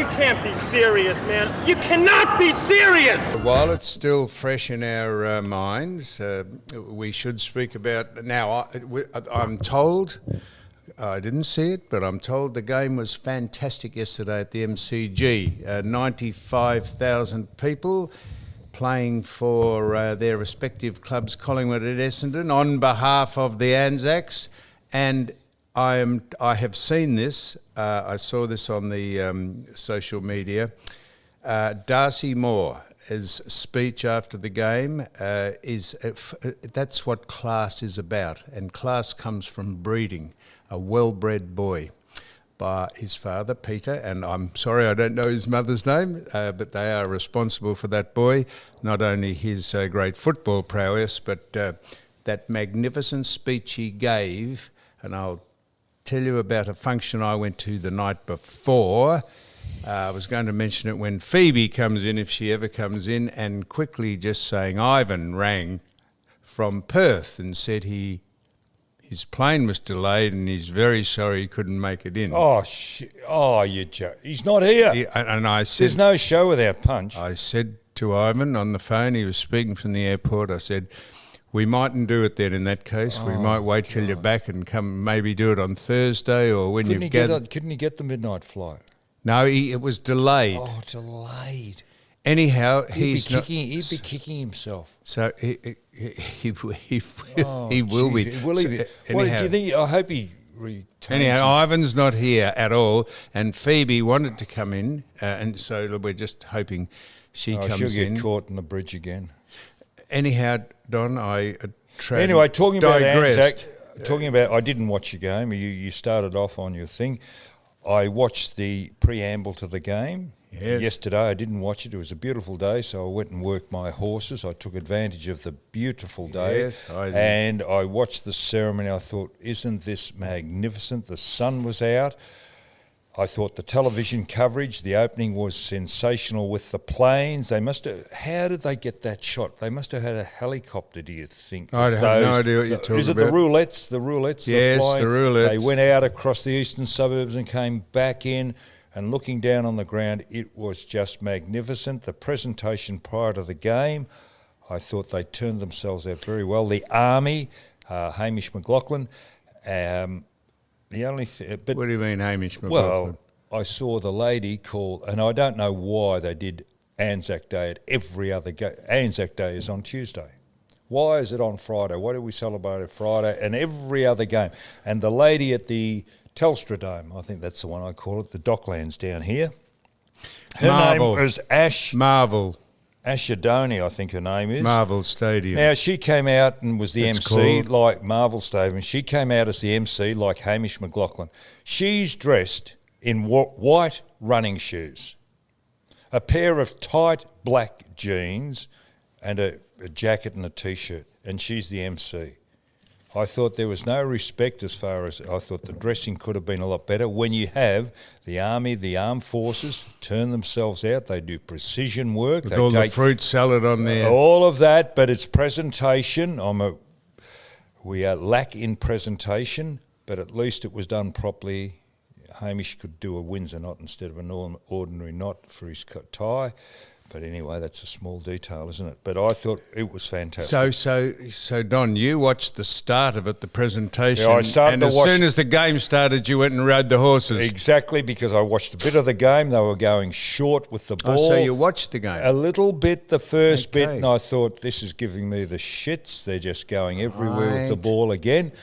You can't be serious, man. You cannot be serious! While it's still fresh in our minds, we should speak about... Now, I'm told, I didn't see it, but I'm told the game was fantastic yesterday at the MCG. 95,000 people playing for their respective clubs, Collingwood and Essendon, on behalf of the ANZACs. And I have seen this. I saw this on the social media. Darcy Moore's speech after the game that's what class is about, and class comes from breeding a well-bred boy by his father, Peter, and I'm sorry I don't know his mother's name, but they are responsible for that boy, not only his great football prowess, but that magnificent speech he gave. And I'll tell you about a function I went to the night before. I was going to mention it when Phoebe comes in, if she ever comes in, and quickly just saying Ivan rang from Perth and said his plane was delayed and he's very sorry he couldn't make it in. You joke. He's not here. And I said, there's no show without Punch. I said to Ivan on the phone, he was speaking from the airport, I said, we mightn't do it then in that case. We might wait till you're back and come maybe do it on Thursday or when you've gathered. Couldn't he get the midnight flight? No, it was delayed. Oh, delayed. Anyhow, he'd be kicking himself. So he will be. Will he? What do you think? I hope he returns. Anyhow, Ivan's not here at all, and Phoebe wanted to come in, and so we're just hoping she comes in. She'll get caught in the bridge again. Anyhow, Don, Anyway, talking about ANZAC, I didn't watch your game. You started off on your thing. I watched the preamble to the game. Yes. Yesterday. I didn't watch it. It was a beautiful day, so I went and worked my horses. I took advantage of the beautiful day. Yes, I did. And I watched the ceremony. I thought, isn't this magnificent? The sun was out. I thought the television coverage, the opening was sensational with the planes. How did they get that shot? They must have had a helicopter, do you think? I have no idea what you're talking about. Is it the roulettes? The roulettes? Yes, the roulettes. They went out across the eastern suburbs and came back in, and looking down on the ground, it was just magnificent. The presentation prior to the game, I thought they turned themselves out very well. The Army, Hamish McLaughlin, but what do you mean, Hamish McLaughlin? Well, I saw the lady call, and I don't know why they did ANZAC Day at every other game. ANZAC Day is on Tuesday. Why is it on Friday? Why do we celebrate it Friday and every other game? And the lady at the Telstra Dome, I think that's the one I call it, the Docklands down here. Her name was Ashadoni, I think her name is. Marvel Stadium. Now, she came out and was the MC like Marvel Stadium. She came out as the MC like Hamish McLaughlin. She's dressed in white running shoes, a pair of tight black jeans and a jacket and a T-shirt, and she's the MC. I thought there was no respect I thought the dressing could have been a lot better. When you have the Army, the armed forces turn themselves out, they do precision work. With all the fruit salad on there. All of that, but it's presentation. We lack in presentation, but at least it was done properly. Hamish could do a Windsor knot instead of an ordinary knot for his tie. But anyway, that's a small detail, isn't it? But I thought it was fantastic. So Don, you watched the start of it, the presentation, yeah, I started and as soon as the game started, you went and rode the horses. Exactly, because I watched a bit of the game. They were going short with the ball. Oh, so you watched the game? A little bit, the first bit, and I thought, this is giving me the shits. They're just going everywhere with the ball again.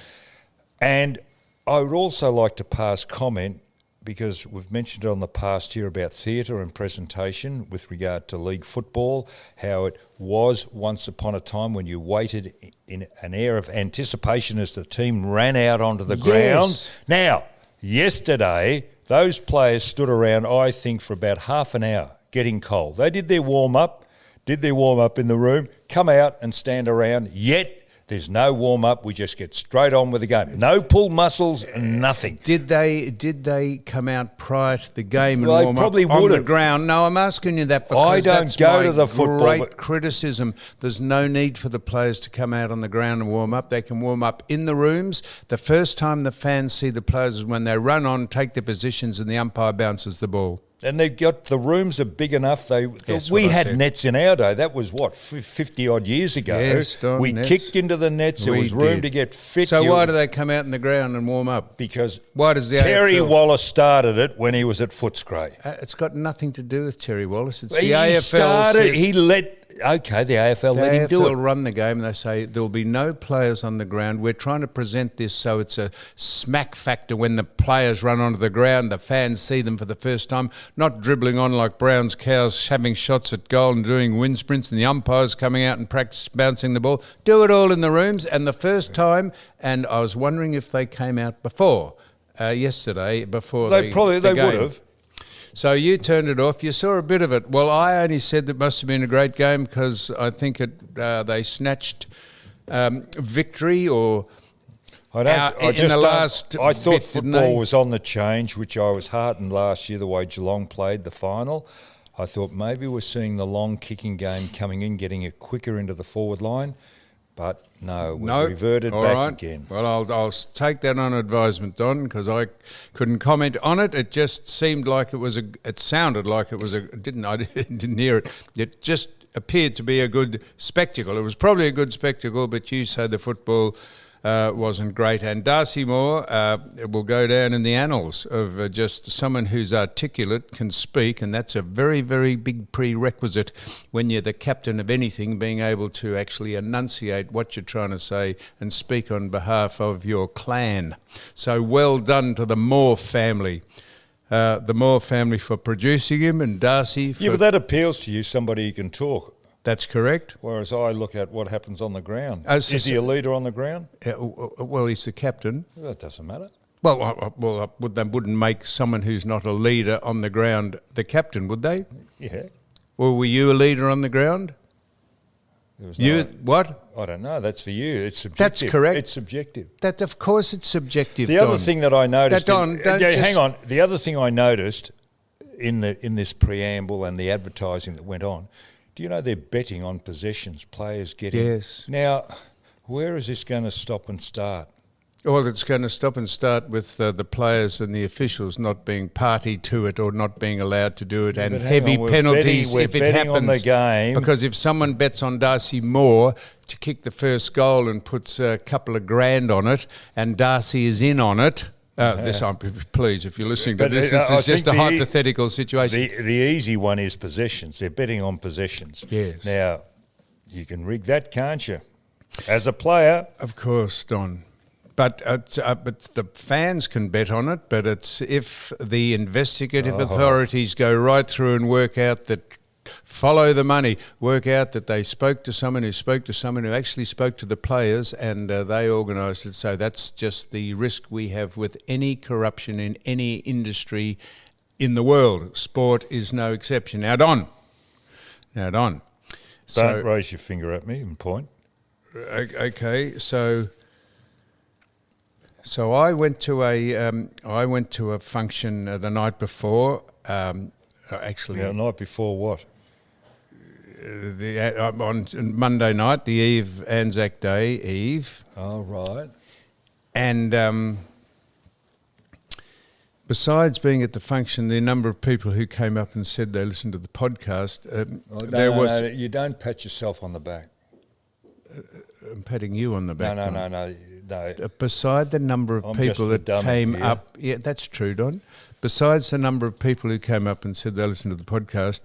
And I would also like to pass comment, because we've mentioned it on the past here about theatre and presentation with regard to league football, how it was once upon a time when you waited in an air of anticipation as the team ran out onto the ground. Now, yesterday, those players stood around, I think, for about half an hour getting cold. They did their warm-up in the room, come out and stand around, yet there's no warm-up. We just get straight on with the game. No pull muscles, nothing. Did they come out prior to the game and warm warm probably up on would the have. ground? No, I'm asking you that because I don't that's go my to the football. Great criticism. There's no need for the players to come out on the ground and warm up. They can warm up in the rooms. The first time the fans see the players is when they run on, take their positions, and the umpire bounces the ball. And they've got the rooms are big enough. We had nets in our day. That was 50 odd years ago. Yes, Don, we nets. kicked into the nets. There was room to get fit. So why do they come out in the ground and warm up? Because why does the Terry AFL Wallace started it when he was at Footscray. It's got nothing to do with Terry Wallace. It's He the AFL. started. He let. Okay, the AFL let him do it. The AFL run the game and they say there will be no players on the ground. We're trying to present this so it's a smack factor when the players run onto the ground, the fans see them for the first time, not dribbling on like Brown's cows, having shots at goal and doing wind sprints and the umpires coming out and practice bouncing the ball. Do it all in the rooms. And the first time, and I was wondering if they came out before, yesterday, before they would have. So you turned it off. You saw a bit of it. Well, I only said that must have been a great game because I think they snatched victory or I thought football was on the change, which I was heartened last year the way Geelong played the final. I thought maybe we're seeing the long kicking game coming in, getting it quicker into the forward line. But no, we reverted back again. Well, I'll take that on advisement, Don, because I couldn't comment on it. It just seemed like it sounded like it was I didn't hear it. It just appeared to be a good spectacle. It was probably a good spectacle, but you say the football wasn't great. And Darcy Moore will go down in the annals of just someone who's articulate, can speak, and that's a very, very big prerequisite when you're the captain of anything, being able to actually enunciate what you're trying to say and speak on behalf of your clan. So well done to the Moore family. The Moore family for producing him, and Darcy for... Yeah, but that appeals to you, somebody who can talk. That's correct. Whereas I look at what happens on the ground. Is he a leader on the ground? Well, he's the captain. Well, that doesn't matter. Well, they wouldn't make someone who's not a leader on the ground the captain, would they? Yeah. Well, were you a leader on the ground? What? I don't know. That's for you. It's subjective. That's correct. It's subjective. That, of course, it's subjective. The other thing that I noticed. Hang on. The other thing I noticed in this preamble and the advertising that went on. Do you know they're betting on possessions, players getting... Yes. Now, where is this going to stop and start? Well, it's going to stop and start with the players and the officials not being party to it or not being allowed to do it, and heavy penalties if it happens. On the game. Because if someone bets on Darcy Moore to kick the first goal and puts a couple of grand on it, and Darcy is in on it... please, if you're listening to this is just a hypothetical situation. The easy one is possessions. They're betting on possessions. Yes. Now, you can rig that, can't you? As a player. Of course, Don. But the fans can bet on it, but it's if the investigative authorities go right through and work out that... Follow the money. Work out that they spoke to someone who actually spoke to the players, and they organised it. So that's just the risk we have with any corruption in any industry in the world. Sport is no exception. Now, Don. Don't raise your finger at me and point. Okay, so I went to a function the night before. Actually, the night before what? On Monday night, the eve, Anzac Day eve. Oh, right. And besides being at the function, the number of people who came up and said they listened to the podcast, No, you don't pat yourself on the back. I'm patting you on the back. No. Beside the number of people that came up, yeah, that's true, Don. Besides the number of people who came up and said they listened to the podcast,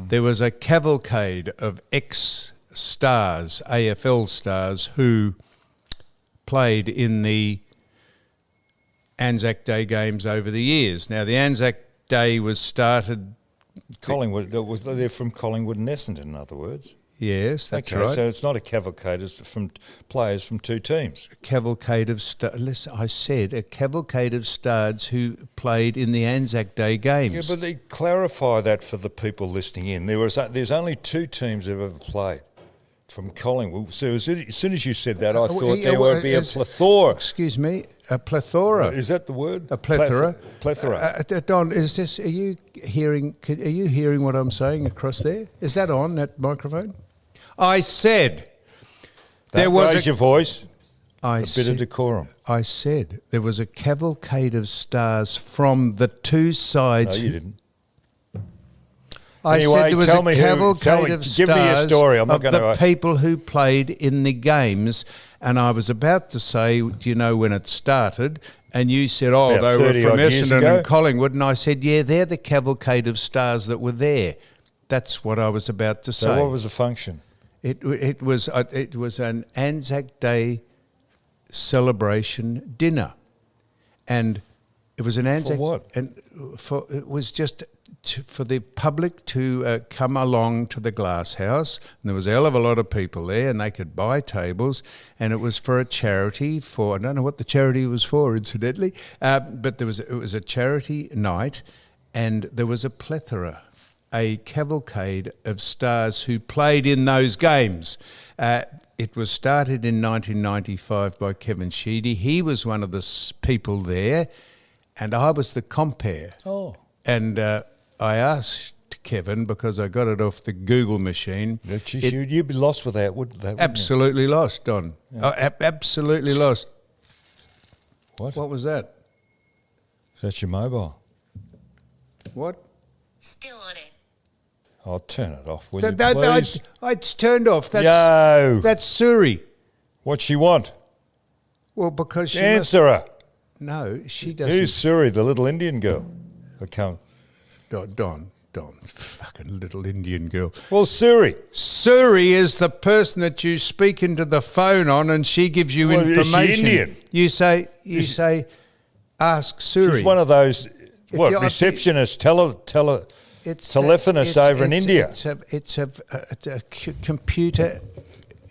there was a cavalcade of ex-stars, AFL stars, who played in the Anzac Day games over the years. Now, the Anzac Day was started... Collingwood, they're from Collingwood and Essendon, in other words. Yes, that's right. So it's not a cavalcade, it's from players from two teams. A cavalcade of I said a cavalcade of stars who played in the Anzac Day games. Yeah, but they clarify that for the people listening in. There's only two teams that have ever played from Collingwood. So as soon as you said that, I thought there would be a plethora. Excuse me, a plethora. Is that the word? A plethora. Plethora. Don, is this? Are you hearing what I'm saying across there? Is that on that microphone? I said there was raise your voice. A bit of decorum. I said there was a cavalcade of stars from the two sides. No, you didn't. I said there was tell a me cavalcade of give me a stars story. I'm not of going the to. people who played in the games, and I was about to say, do you know when it started? And you said, oh, About they were 30 from odd years Essendon ago. and Collingwood. And I said, yeah, they're the cavalcade of stars that were there. That's what I was about to say. So what was the function? It was an ANZAC Day celebration dinner, and it was an ANZAC. For what? And it was just for the public to come along to the Glass House, and there was a hell of a lot of people there, and they could buy tables, and it was for a charity. I don't know what the charity was for, incidentally, but it was a charity night, and there was a plethora. A cavalcade of stars who played in those games. It was started in 1995 by Kevin Sheehan. He was one of the people there, and I was the compere. Oh. And I asked Kevin, because I got it off the Google machine. You'd be lost without that, absolutely lost, Don. Yeah. Absolutely lost. What? What was that? That's your mobile. What? Still on it. I'll turn it off, will you please? It's turned off. That's Suri. What's she want? Well, because she Answer her. No, she doesn't. Who's Suri, the little Indian girl? Don, fucking little Indian girl. Well, Suri. Suri is the person that you speak into the phone on, and she gives you information. Is she Indian? You say, ask Suri. She's one of those receptionists, telephonists over in India. It's a computer.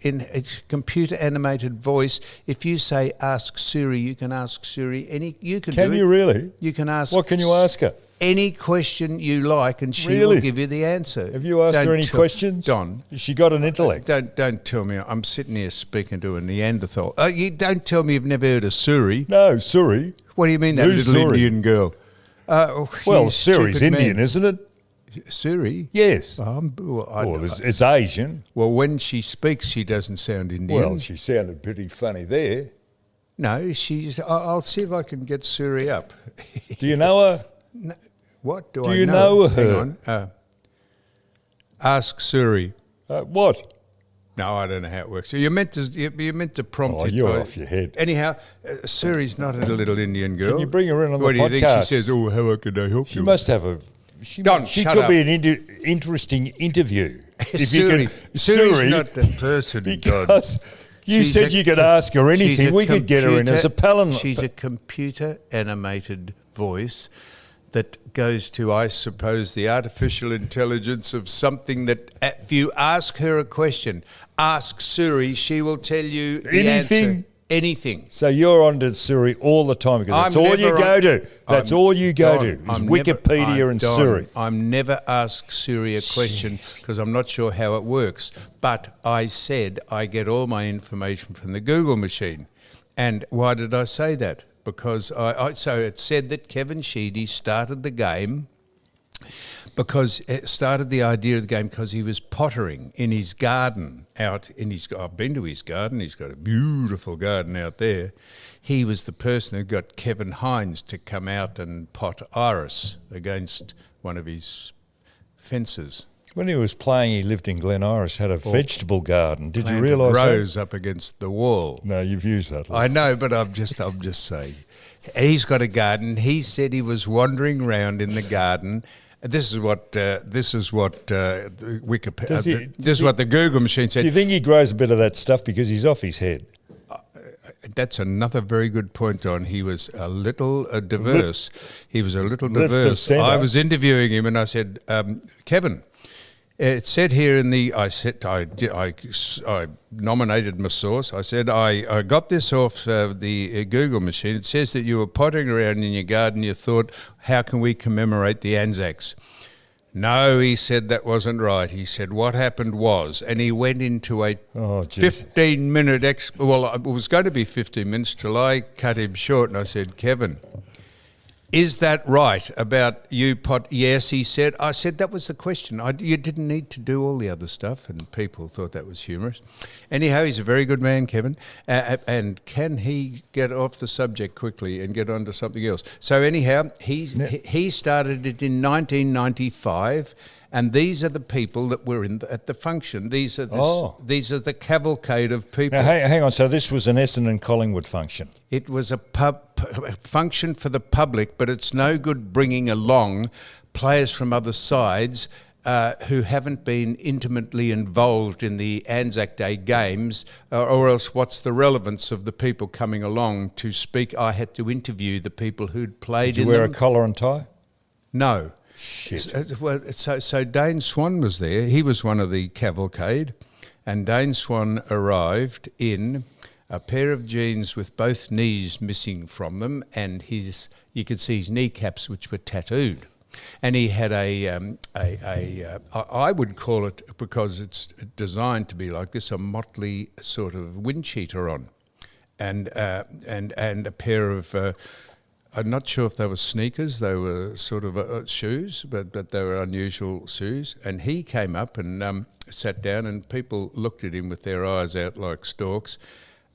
It's computer animated voice. If you say ask Siri, you can ask Siri Can you really? You can ask. What can you ask her? Any question you like, and she will give you the answer. Have you asked her any questions? Don. Has she got an intellect? Don't tell me. I'm sitting here speaking to a Neanderthal. You don't tell me you've never heard of Suri. No, Suri. What do you mean, that Who's little Suri? Indian girl? Suri's Indian, isn't it? Suri? Yes. It's Asian. Well, when she speaks, she doesn't sound Indian. Well, she sounded pretty funny there. No, I'll see if I can get Suri up. Do you know her? No, what do Do I you know? know her? Hang on. Ask Suri. What? No, I don't know how it works. So you're meant to prompt it. You're off your head. Anyhow, Suri's not a little Indian girl. Can you bring her in on what the podcast? What do you think she says? Oh, how can I help you? She must have a... She could be an interesting interview. Suri's not the person, because you said you could ask her anything. We could get her in as a paladin. She's a computer animated voice that goes to, I suppose, the artificial intelligence of something that if you ask her a question, ask Suri, she will tell you the answer. Anything. So you're on to Suri all the time because that's all you go to. That's all you go to is Wikipedia and Suri. I'm never asked Suri a question because I'm not sure how it works. But I said I get all my information from the Google machine. And why did I say that? Because so it said that Kevin Sheehan started the game because it started the idea of the game because he was pottering in his garden I've been to his garden. He's got a beautiful garden out there. He was the person who got Kevin Hines to come out and pot iris against one of his fences. When he was playing, he lived in Glen Iris, had a vegetable garden. Did you realise that? Rose up against the wall. No, you've used that. I know, but I'm just saying. He's got a garden. He said he was wandering around in the garden. This is what Wikipedia. This is what the Google machine said. Do you think he grows a bit of that stuff because he's off his head? That's another very good point, Don. He was a little diverse. He was a little diverse. I was interviewing him, and I said, Kevin. It said here in the, I nominated my source. I said, I got this off the Google machine. It says that you were potting around in your garden. You thought, how can we commemorate the ANZACs? No, he said that wasn't right. He said what happened was, and he went into a 15-minute, it was going to be 15 minutes till I cut him short, and I said, Kevin, is that right about you pot? Yes, he said. I said that was the question. You didn't need to do all the other stuff, and people thought that was humorous. Anyhow, he's a very good man, Kevin. And can he get off the subject quickly and get on to something else? So anyhow, he started it in 1995, And these are the people that were at the function. These are the cavalcade of people. Now, hang on. So this was an Essendon Collingwood function. It was a function for the public, but it's no good bringing along players from other sides who haven't been intimately involved in the ANZAC Day games, or else what's the relevance of the people coming along to speak? I had to interview the people who'd played Did you wear a collar and tie? No. Shit. So Dane Swan was there. He was one of the cavalcade, and Dane Swan arrived in a pair of jeans with both knees missing from them, and you could see his kneecaps, which were tattooed. And he had I would call it, because it's designed to be like this, a motley sort of wind cheater on, and a pair of. I'm not sure if they were sneakers. They were sort of shoes, but they were unusual shoes. And he came up and sat down, and people looked at him with their eyes out like storks.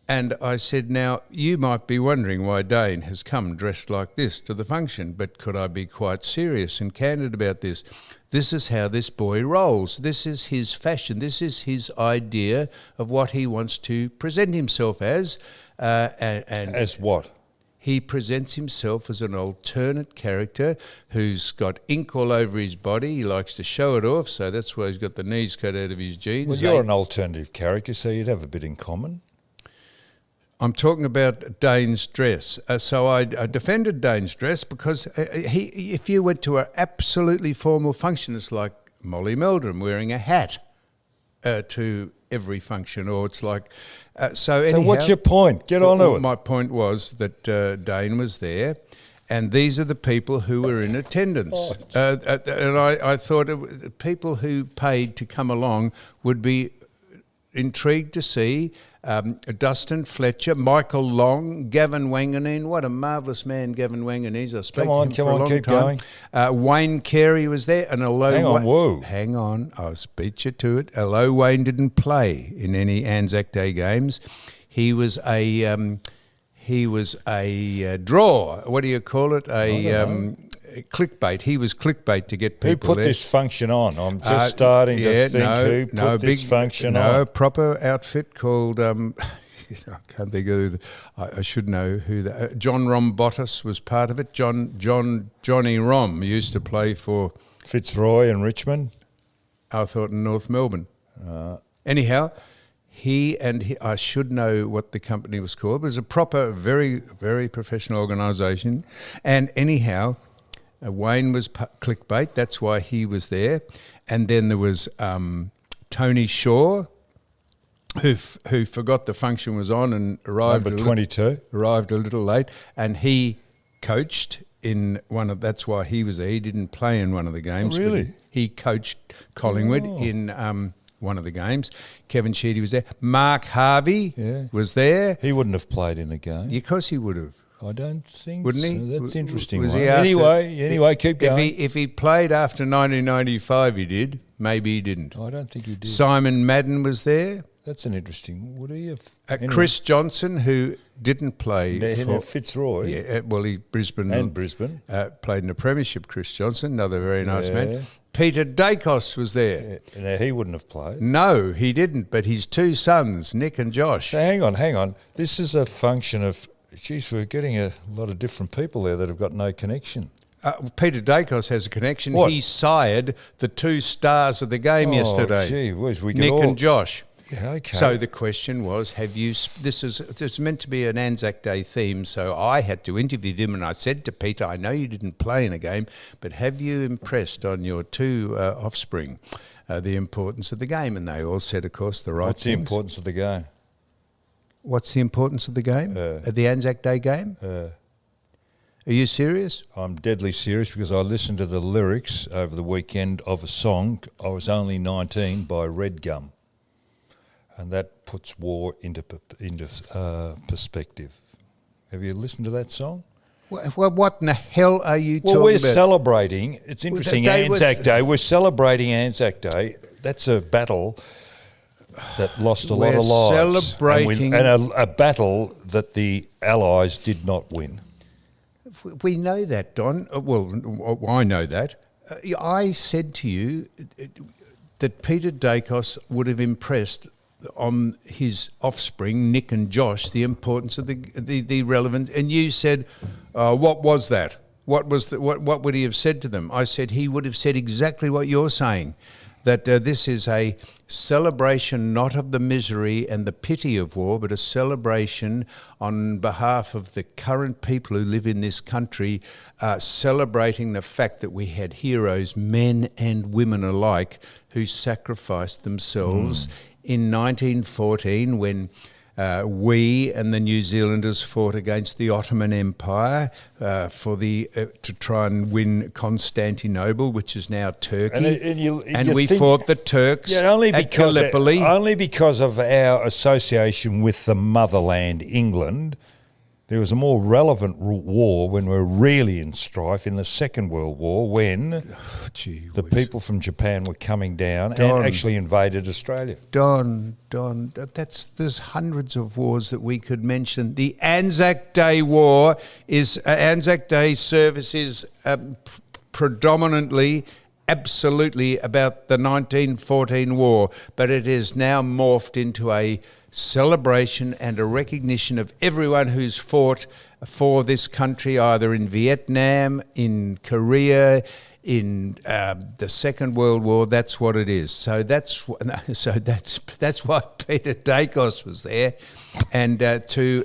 And I said, now, you might be wondering why Dane has come dressed like this to the function, but could I be quite serious and candid about this? This is how this boy rolls. This is his fashion. This is his idea of what he wants to present himself as. And as what? He presents himself as an alternate character who's got ink all over his body. He likes to show it off, so that's why he's got the knees cut out of his jeans. Well, you're an alternative character, so you'd have a bit in common. I'm talking about Dane's dress. So I defended Dane's dress because if you went to an absolutely formal function, it's like Molly Meldrum wearing a hat to every function, or it's like... So anyhow, what's your point? Get on to it. My point was that Dane was there, and these are the people who were in attendance. And I thought people who paid to come along would be intrigued to see Dustin Fletcher, Michael Long, Gavin Wanganeen. What a marvellous man Gavin Wanganeen is. I spoke to him for a long time. Wayne Carey was there. And although hang on, I'll speak you to it. Although Wayne didn't play in any ANZAC Day games, he was a draw. What do you call it? Clickbait. He was clickbait to get people. Who put this function on? I'm just starting to think who put this function on. No, proper outfit called. I can't think of. I should know who. John Rombottis was part of it. Johnny Rom used to play for Fitzroy in Richmond. I thought in North Melbourne. Anyhow. I should know what the company was called. It was a proper, very, very professional organisation. And anyhow, Wayne was clickbait. That's why he was there. And then there was Tony Shaw, who forgot the function was on and arrived. Number 22. Arrived a little late, and he coached in one of. That's why he was there. He didn't play in one of the games. Oh, really? But he coached Collingwood in. One of the games. Kevin Sheedy was there. Mark Harvey was there. He wouldn't have played in a game. Yeah, of course he would have. I don't think Wouldn't he? So. That's interesting. Was he anyway, keep going. If he played after 1995, he did. Maybe he didn't. I don't think he did. Simon Madden was there. That's an interesting. Would he have? Chris Johnson, who didn't play for Fitzroy. Yeah, well, Brisbane played in the Premiership. Chris Johnson, another very nice man. Peter Dacos was there. Now, he wouldn't have played. No, he didn't, but his two sons, Nick and Josh. So hang on. This is a function of, geez, we're getting a lot of different people there that have got no connection. Peter Dacos has a connection. What? He sired the two stars of the game yesterday. Gee whiz, Nick and Josh. Yeah, okay. So the question was, this is meant to be an ANZAC Day theme, so I had to interview them, and I said to Peter, I know you didn't play in a game, but have you impressed on your two offspring the importance of the game? And they all said, of course, the right What's things. the importance of the game? What's the importance of the game? Of the ANZAC Day game? Are you serious? I'm deadly serious because I listened to the lyrics over the weekend of a song, I Was Only 19, by Red Gum. And that puts war into perspective. Have you listened to that song? What in the hell are you talking about? Well, we're celebrating. It's interesting, ANZAC Day. We're celebrating ANZAC Day. That's a battle that lost a lot of lives. Celebrating. And a battle that the Allies did not win. We know that, Don. Well, I know that. I said to you that Peter Dacos would have impressed on his offspring, Nick and Josh, the importance of the relevant. And you said, what was that? What would he have said to them? I said he would have said exactly what you're saying, that this is a celebration not of the misery and the pity of war, but a celebration on behalf of the current people who live in this country, celebrating the fact that we had heroes, men and women alike, who sacrificed themselves in 1914 when we and the New Zealanders fought against the Ottoman Empire to try and win Constantinople, which is now Turkey. And we fought the Turks at Gallipoli. Only because of our association with the motherland, England. There was a more relevant war when we were really in strife in the Second World War, when the people from Japan were coming down and actually invaded Australia. Don, there's hundreds of wars that we could mention. The Anzac Day War is Anzac Day service is predominantly, absolutely about the 1914 war, but it is now morphed into a celebration and a recognition of everyone who's fought for this country, either in Vietnam, in Korea, in the Second World War. That's what it is. So that's why Peter Dacos was there, and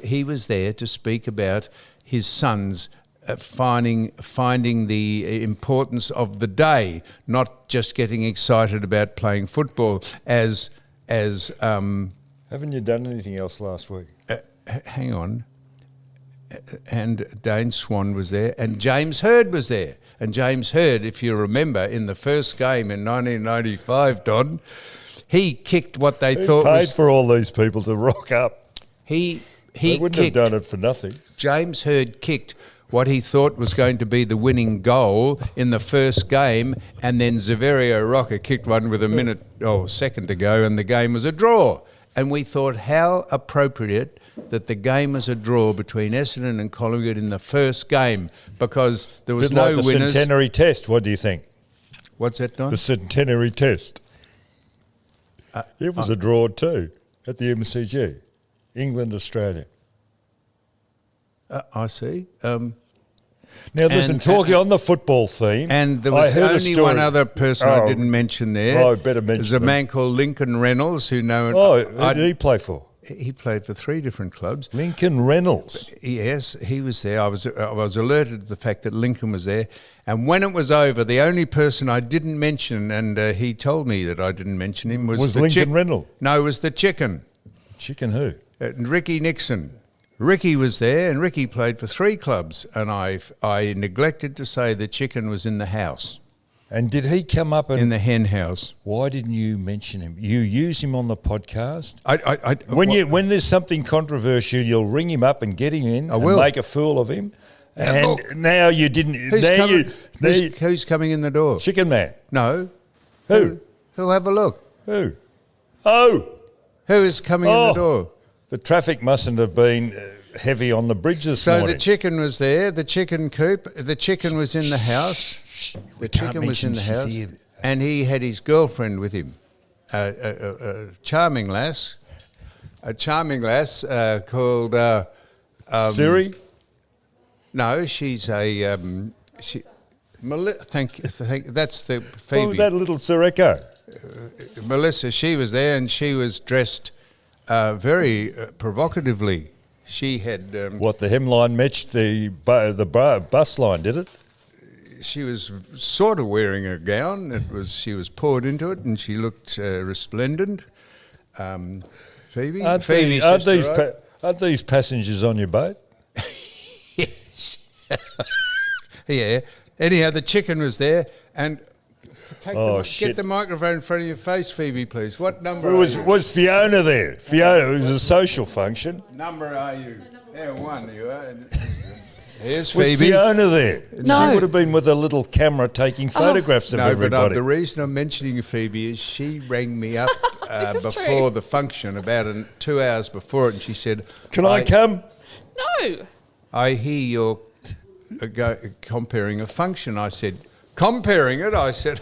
he was there to speak about his sons finding the importance of the day, not just getting excited about playing football as. Haven't you done anything else last week? Hang on. And Dane Swan was there, and James Hird was there. And James Hird, if you remember, in the first game in 1995, Don, he kicked what they thought was... paid for all these people to rock up. They wouldn't have done it for nothing. James Hird kicked what he thought was going to be the winning goal in the first game, and then Xaverio Roca kicked one with a second to go, and the game was a draw. And we thought, how appropriate that the game was a draw between Essendon and Collingwood in the first game, because there was no like the winners. Centenary Test, what do you think? What's that, Don? The Centenary Test. It was a draw too at the MCG. England, Australia. I see. Now, listen, talking on the football theme... And there was only one other person I didn't mention there. Oh, I better mention There's a man called Lincoln Reynolds who who did he play for? He played for 3 different clubs. Lincoln Reynolds. Yes, he was there. I was alerted to the fact that Lincoln was there. And when it was over, the only person I didn't mention, and he told me that I didn't mention him, was the Lincoln Reynolds? No, it was the chicken. Chicken who? Ricky Nixon. Ricky was there, and Ricky played for 3 clubs, and I neglected to say the chicken was in the house. And did he come up in the hen house? Why didn't you mention him? You use him on the podcast. When there's something controversial, you'll ring him up and get him in and make a fool of him. And now you didn't. Who's coming in the door? Chicken Man. No. Who? Who'll have a look? Who? Oh. Who is coming in the door? The traffic mustn't have been heavy on the bridge this morning. So the chicken was there, the chicken coop, the chicken was in the house. The chicken was in the house, and he had his girlfriend with him, a charming lass called... Siri? No, she's a... thank you, that's the Phoebe. What was that little Sireko? Melissa, she was there, and she was dressed... very provocatively. She had... the hemline matched the bus line, did it? She was sort of wearing a gown. She was poured into it, and she looked resplendent. Phoebe? Aren't these passengers on your boat? Yeah. Anyhow, the chicken was there, and... Get the microphone in front of your face, Phoebe, please. What number was Fiona there? Fiona, it was a social function. Number are you? There, 1 you are. Here's Was Phoebe. Fiona there? No. She would have been with a little camera taking photographs of everybody. But the reason I'm mentioning Phoebe is she rang me up before the function, about 2 hours before it, and she said... Can I come? No. I hear you're comparing a function. I said... comparing it, I said,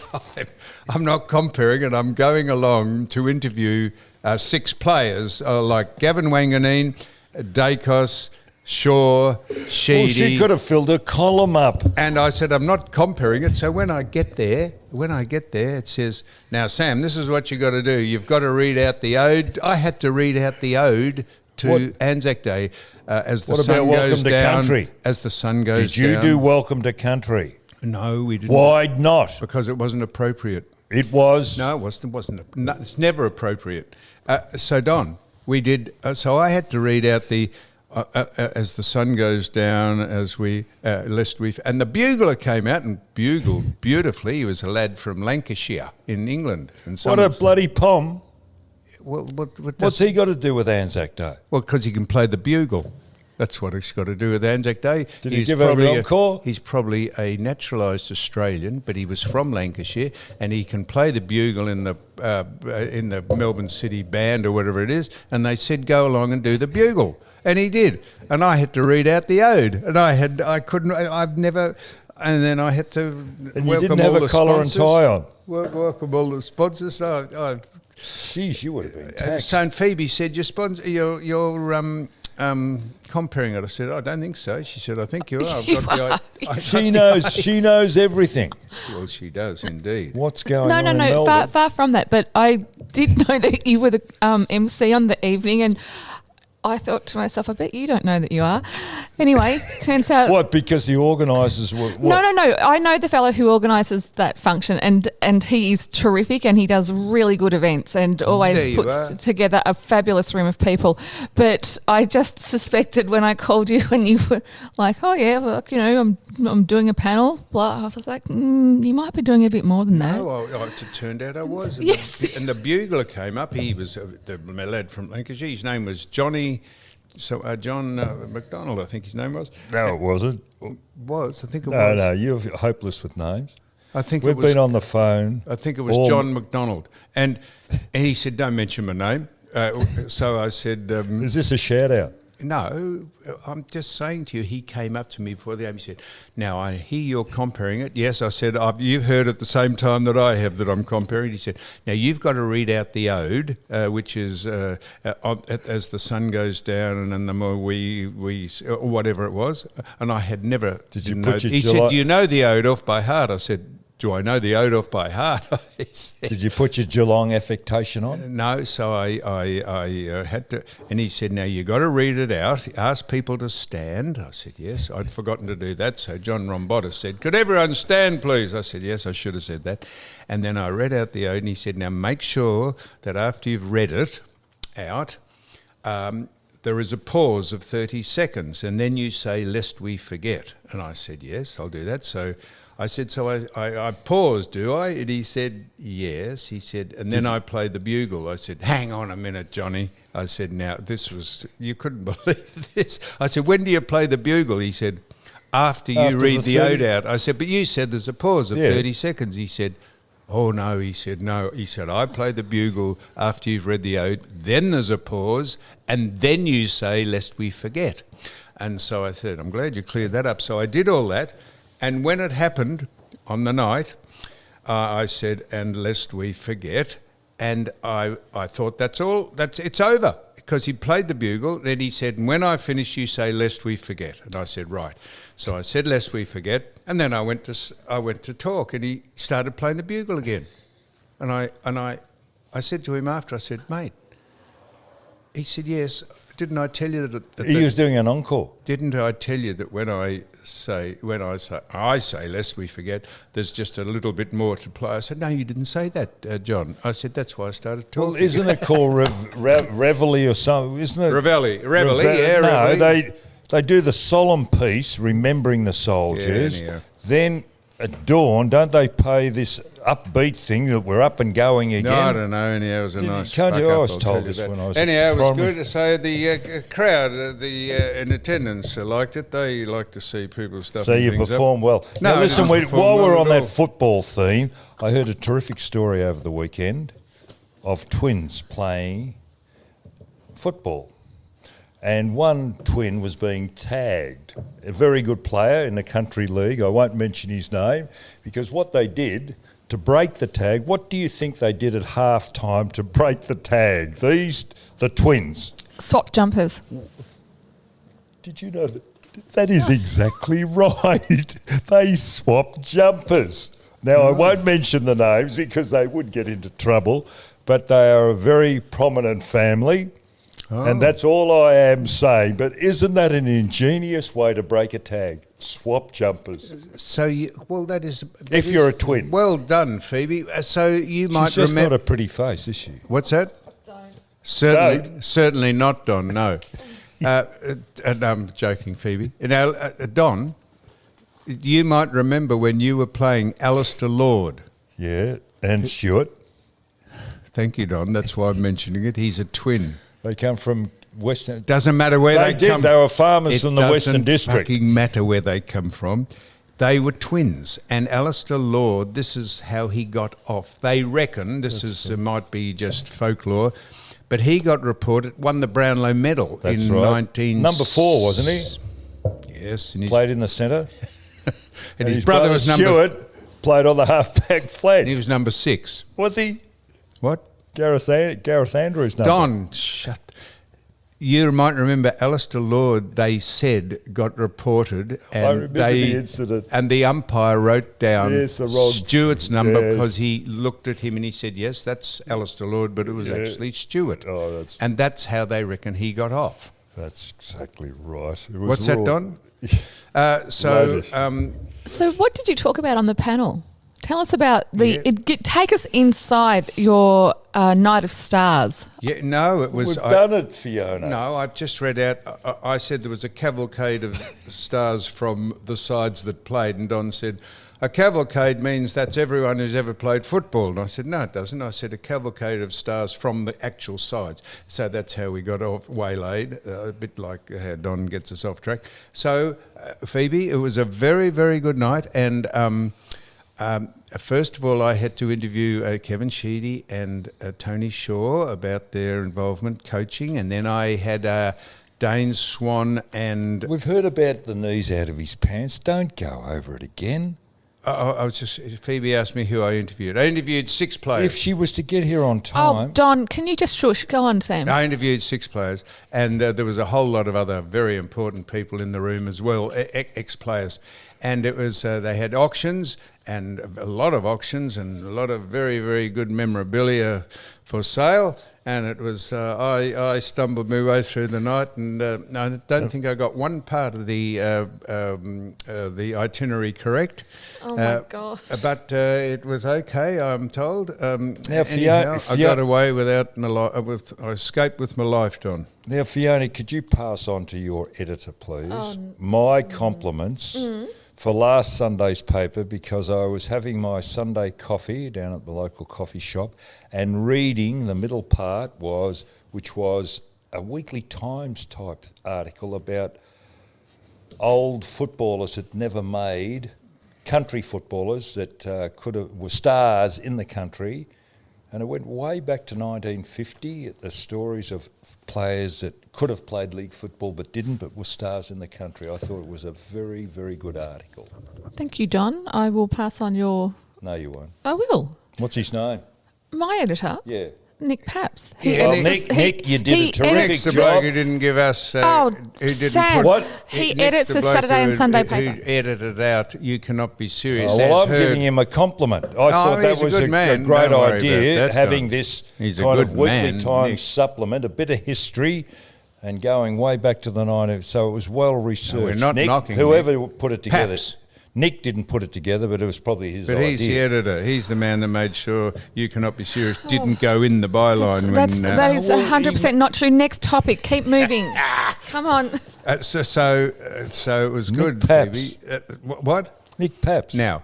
I'm not comparing it. I'm going along to interview 6 players like Gavin Wanganeen, Dacos, Shaw, Sheehan. Well, she could have filled a column up. And I said, I'm not comparing it. So when I get there, it says, now, Sam, this is what you got to do. You've got to read out the ode. I had to read out the ode to Anzac Day as the sun goes down. Country? As the sun goes down. Did you do Welcome to Country? No, we didn't. Why not? Because it wasn't appropriate. It was. No, it wasn't. No, it's never appropriate. So, Don, we did. So I had to read out the as the sun goes down, as we lest we. And the bugler came out and bugled beautifully. He was a lad from Lancashire in England. And what a bloody pom! Well, what's he got to do with Anzac Day? Well, because he can play the bugle. That's what he's got to do with Anzac Day. Did he give over an encore? He's probably a naturalised Australian, but he was from Lancashire, and he can play the bugle in the Melbourne City Band or whatever it is. And they said, go along and do the bugle, and he did. And I had to read out the ode, and I've never. And then I had to. And you didn't have a collar and tie on. Welcome all the sponsors. Jeez, you would have been taxed. So Phoebe said, you're comparing it. I said, I don't think so. She said, I think you are. She knows everything. Well, she does indeed. What's going on? No. Far from that. But I did know that you were the MC on the evening, and I thought to myself, I bet you don't know that you are. Anyway, turns out... What, because the organisers were... What? No. I know the fellow who organises that function, and he is terrific, and he does really good events and always puts together a fabulous room of people. But I just suspected when I called you and you were like, oh, yeah, look, I'm doing a panel. Blah. I was like, you might be doing a bit more than that. No, it turned out I was. And yes. And the bugler came up. He was the lad from Lancashire. His name was John McDonald, I think his name was. No, it wasn't. I think it was. No, you're hopeless with names. I think we've been on the phone. I think it was John McDonald, and he said, "Don't mention my name." So I said, "Is this a shout out?" No, I'm just saying to you, he came up to me before the game. He said, now, I hear you're comparing it. Yes, I said, you've heard at the same time that I have that I'm comparing. He said, now, you've got to read out the ode, which is as the sun goes down and then the more we or whatever it was. And I had never... He said, do you know the ode off by heart? I said, do I know the ode off by heart? Did you put your Geelong affectation on? No, so I had to, and he said, now you got to read it out, ask people to stand. I said, yes, I'd forgotten to do that. So John Rombotis said, could everyone stand, please? I said, yes, I should have said that. And then I read out the ode, and he said, now make sure that after you've read it out, there is a pause of 30 seconds, and then you say, lest we forget. And I said, yes, I'll do that. So I said, so I paused, do I? And he said, yes. He said, and then I played the bugle. I said, hang on a minute, Johnny. I said, now, you couldn't believe this. I said, when do you play the bugle? He said, after you read the ode out. I said, but you said there's a pause of 30 seconds. He said, oh, no. He said, no. He said, I play the bugle after you've read the ode. Then there's a pause, and then you say, lest we forget. And so I said, I'm glad you cleared that up. So I did all that. And when it happened on the night, I said, and lest we forget, and I thought it's over, because he played the bugle. Then he said, and when I finish, you say, lest we forget. And I said, right. So I said, lest we forget, and then I went to talk, and he started playing the bugle again. And I said to him after, I said, mate, he said, yes. Didn't I tell you that he was doing an encore? Didn't I tell you that when I say lest we forget, there's just a little bit more to play? I said, no, you didn't say that, John. I said, that's why I started talking. Well, isn't it called Reveille or something? Isn't it? Reveille, yeah, no, Reveille. They do the solemn piece, remembering the soldiers. Yeah, then at dawn, don't they play this upbeat thing that we're up and going again? No, I don't know. Anyhow, it was a nice Can't you? I was I'll told this when I was anyhow, it was good. So the crowd, in attendance liked it. They like to see people stuff. So you perform well. No, now listen, while we're on that football theme, I heard a terrific story over the weekend of twins playing football. and one twin was being tagged. A very good player in the country league. I won't mention his name, because what they did to break the tag, what do you think they did at half time to break the tag? The twins. Swap jumpers. Did you know that? That is exactly right. They swapped jumpers. Now, I won't mention the names because they would get into trouble, but they are a very prominent family, and that's all I am saying. But isn't that an ingenious way to break a tag? Swap jumpers. So, that is... If you're a twin. Well done, Phoebe. So you might remember... She's just not a pretty face, is she? What's that? Don't. Certainly not, Don, no. I'm joking, Phoebe. Now, Don, you might remember when you were playing Alistair Lord. Yeah, and Stuart. Thank you, Don. That's why I'm mentioning it. He's a twin. They come from Western... Doesn't matter where they come from. They were farmers from the Western District. It doesn't fucking matter where they come from. They were twins. And Alistair Lord, this is how he got off. They reckon, might be just folklore, but he got reported, won the Brownlow Medal in right. 19... Number 4, wasn't he? Yes. Played in the centre. and his brother was Stuart played on the half-back flank. He was number 6. Was he? What? Gareth Andrews' number. Don, shut... You might remember Alistair Lord, they said, got reported, and I remember the incident. And the umpire wrote down the wrong Stuart's number because he looked at him and he said, yes, that's Alistair Lord, but it was actually Stuart. Oh, and that's how they reckon he got off. That's exactly right. What's that, Don? So what did you talk about on the panel? Tell us about take us inside your Night of Stars. Yeah, no, it was... We've done it, Fiona. No, I've just read out... I said there was a cavalcade of stars from the sides that played, and Don said, a cavalcade means that's everyone who's ever played football. And I said, no, it doesn't. I said a cavalcade of stars from the actual sides. So that's how we got off waylaid, a bit like how Don gets us off track. So, Phoebe, it was a very, very good night, and... first of all, I had to interview Kevin Sheedy and Tony Shaw about their involvement coaching, and then I had Dane Swan and... We've heard about the knees out of his pants. Don't go over it again. I was just... Phoebe asked me who I interviewed. I interviewed 6 players. If she was to get here on time... Oh, Don, can you just shush? Go on, Sam. I interviewed 6 players, and there was a whole lot of other very important people in the room as well, ex-players. And it was... they had auctions... and a lot of auctions and a lot of very, very good memorabilia for sale. And it was, I stumbled my way through the night, and I don't think I got one part of the itinerary correct. Oh my God. But it was okay, I'm told. Now, anyhow, I got away without I escaped with my life, Don. Now, Fiona, could you pass on to your editor, please, my compliments for last Sunday's paper, because I was having my Sunday coffee down at the local coffee shop and reading the middle part which was a Weekly Times type article about old footballers that never made, country footballers that were stars in the country. And it went way back to 1950, the stories of players that could have played league football but didn't, but were stars in the country. I thought it was a very, very good article. Thank you, Don. I will pass on your... No, you won't. I will. What's his name? My editor? Yeah. Nick Paps. Nick, you did a terrific job. Who didn't give us... Sam, he edits the Saturday and Sunday paper. Who edited out, you cannot be serious. Oh, well, I'm giving him a compliment. I thought that was a great idea, having this kind of Weekly Times supplement, a bit of history, and going way back to the 90s. So it was well researched. We're not knocking whoever put it together. Paps. Nick didn't put it together, but it was probably his idea. But he's the editor. He's the man that made sure You Cannot Be Serious didn't go in the byline. That is 100% not true. Next topic. Keep moving. Come on. So it was Nick good, Paps. Phoebe. What? Nick Paps. Now,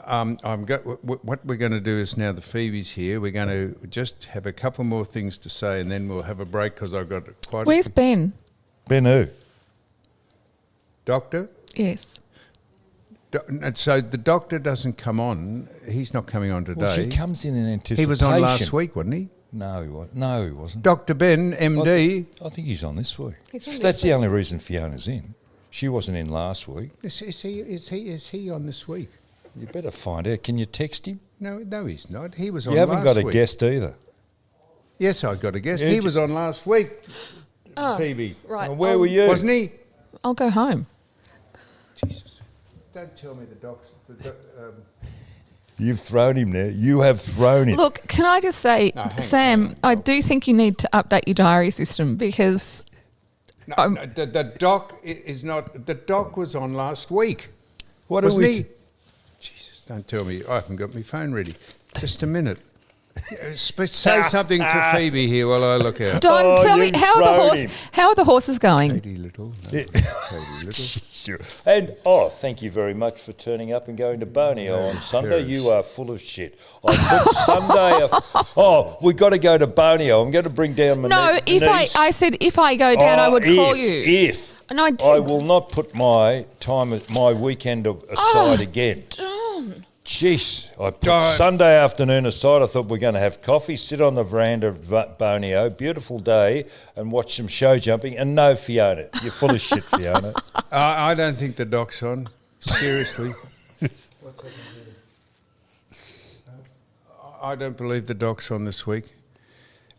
what we're going to do is, now the Phoebe's here, we're going to just have a couple more things to say, and then we'll have a break because I've got quite... Where's Ben? Ben who? Doctor? Yes. So the doctor doesn't come on. He's not coming on today. Well, she comes in anticipation. He was on last week, wasn't he? No, he wasn't. No, he wasn't. Dr. Ben, MD. I think he's on this week. That's the only reason Fiona's in. She wasn't in last week. Is he on this week? You better find out. Can you text him? No, he's not. He was on last week. You haven't got a week. guest either. Yes, I got a guest. He was on last week, Phoebe. Right. Well, where were you? Wasn't he? I'll go home. Jesus. Don't tell me the docs... You've thrown him there. You have thrown him. Look, can I just say, Sam, I do think you need to update your diary system because... the doc is not... The doc was on last week. Wasn't he? Jesus, don't tell me. I haven't got my phone ready. Just a minute. Say something to Phoebe here while I look out. Don, tell me, how are the horses going? Katie Little. No, Yeah. Katie Little. And, thank you very much for turning up and going to Bonio on Sunday. You are full of shit. I put Sunday... we've got to go to Bonio. I'm going to bring down my niece. I said if I go down, I would call you. No, I did. I will not put my weekend aside again. Don. Jeez, I put Sunday afternoon aside. I thought we're going to have coffee, sit on the veranda of Bonio, beautiful day, and watch some show jumping. And no, Fiona, you're full of shit, Fiona. I don't think the doc's on. Seriously. What's happening here? I don't believe the doc's on this week.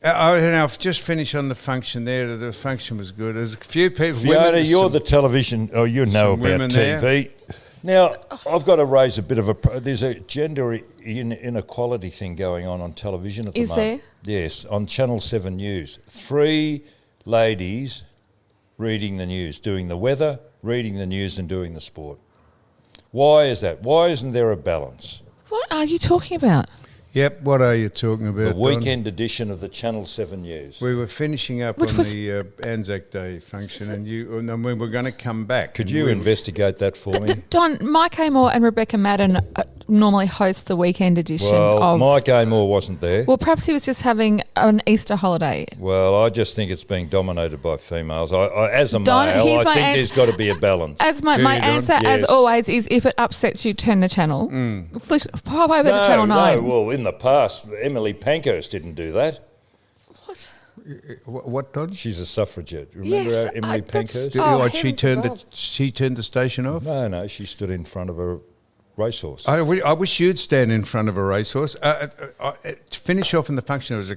I've just finished on the function there. The function was good. There's a few people. Fiona, you're the television. Oh, you know about TV. There. Now, I've got to raise a bit of a... There's a gender inequality thing going on television at the moment. Is there? Yes, on Channel 7 News. 3 ladies reading the news, doing the weather, reading the news and doing the sport. Why is that? Why isn't there a balance? What are you talking about? Yep, what are you talking about, The weekend edition of the Channel 7 News. We were finishing up on the ANZAC Day function and then we were going to come back. Could you investigate that for me? Don, Mike Amor and Rebecca Madden normally host the weekend edition of... Mike Amor wasn't there. Well, perhaps he was just having an Easter holiday. Well, I just think it's being dominated by females. As a male, I think there's got to be a balance. As my answer, as always, is if it upsets you, turn the channel. Pop over to Channel 9. No, well, in the past, Emily Pankhurst didn't do that. What, Don? She's a suffragette. Remember Emily Pankhurst? She turned the station off? No, she stood in front of a racehorse. I wish you'd stand in front of a racehorse. To finish off in the function, there was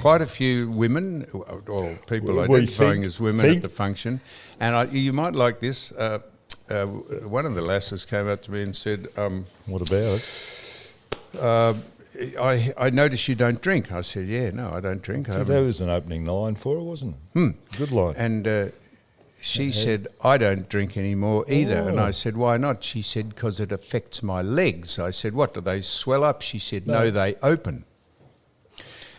quite a few women, or people identifying as women at the function. And you might like this. One of the lasses came up to me and said... what about it? I notice you don't drink. I said, yeah, no, I don't drink. So that was an opening line for her, wasn't it? Good line. And she said, I don't drink anymore either. And I said, why not? She said, because it affects my legs. I said, what, do they swell up? She said, no, they open.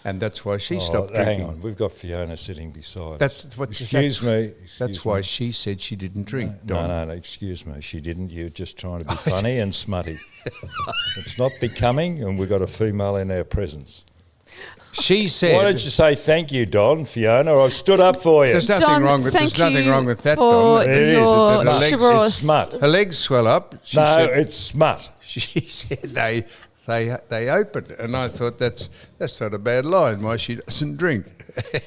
And that's why she stopped drinking. Hang on, we've got Fiona sitting beside us. Excuse me. That's why she said she didn't drink, Don. No, excuse me. She didn't. You're just trying to be funny and smutty. It's not becoming, and we've got a female in our presence. She said... Why don't you say thank you, Don, Fiona? I've stood up for you. There's nothing wrong with that, Don. It is. It's smut. Her legs swell up. It's smut. She said they open, and I thought that's not a bad line. Why she doesn't drink?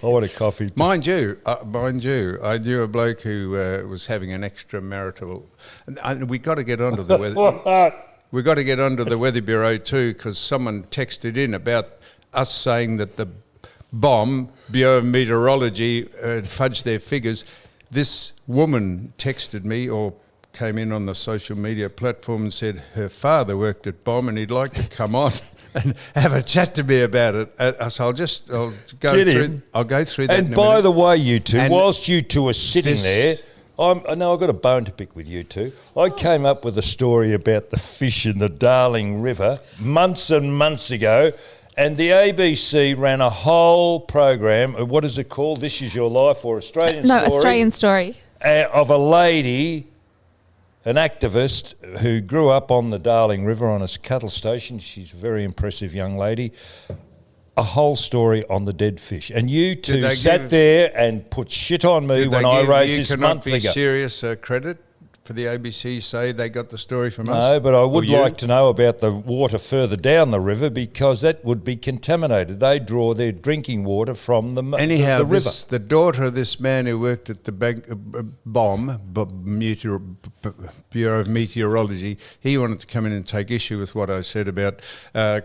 I want a coffee. Mind you, I knew a bloke who was having an extramarital, and we got to get onto the weather. We got to get onto the Weather Bureau too, because someone texted in about us saying that the BOM, Bureau of Meteorology, fudged their figures. This woman texted me or came in on the social media platform and said her father worked at BOM and he'd like to come on and have a chat to me about it. So I'll go through that. And by the way, you two, whilst you two are sitting there, I've got a bone to pick with you two. I came up with a story about the fish in the Darling River months and months ago, and the ABC ran a whole program. What is it called? This Is Your Life or Australian Story? No, Australian Story. Of a lady, an activist who grew up on the Darling River on a cattle station. She's a very impressive young lady. A whole story on the dead fish. And you two sat there and put shit on me when I raised this month ago. You cannot be serious credit for the ABC say they got the story from us? No, but I would like to know about the water further down the river because that would be contaminated. They draw their drinking water from the river. The daughter of this man who worked at the Bureau of Meteorology, he wanted to come in and take issue with what I said about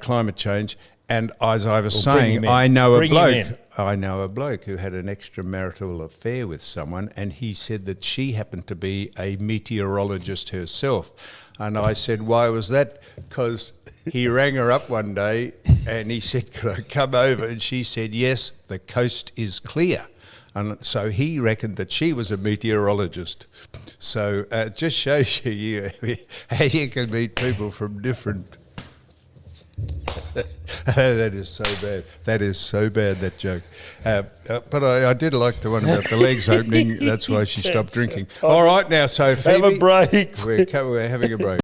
climate change. And as I was saying, I know a bloke who had an extramarital affair with someone, and he said that she happened to be a meteorologist herself. And I said, why was that? Because he rang her up one day and he said, could I come over? And she said, yes, the coast is clear. And so he reckoned that she was a meteorologist. So it just shows you how you can meet people from different... That is so bad. That is so bad, that joke. But I did like the one about the legs opening. That's why she stopped drinking. All right, now, so Phoebe, have a break. We're having a break.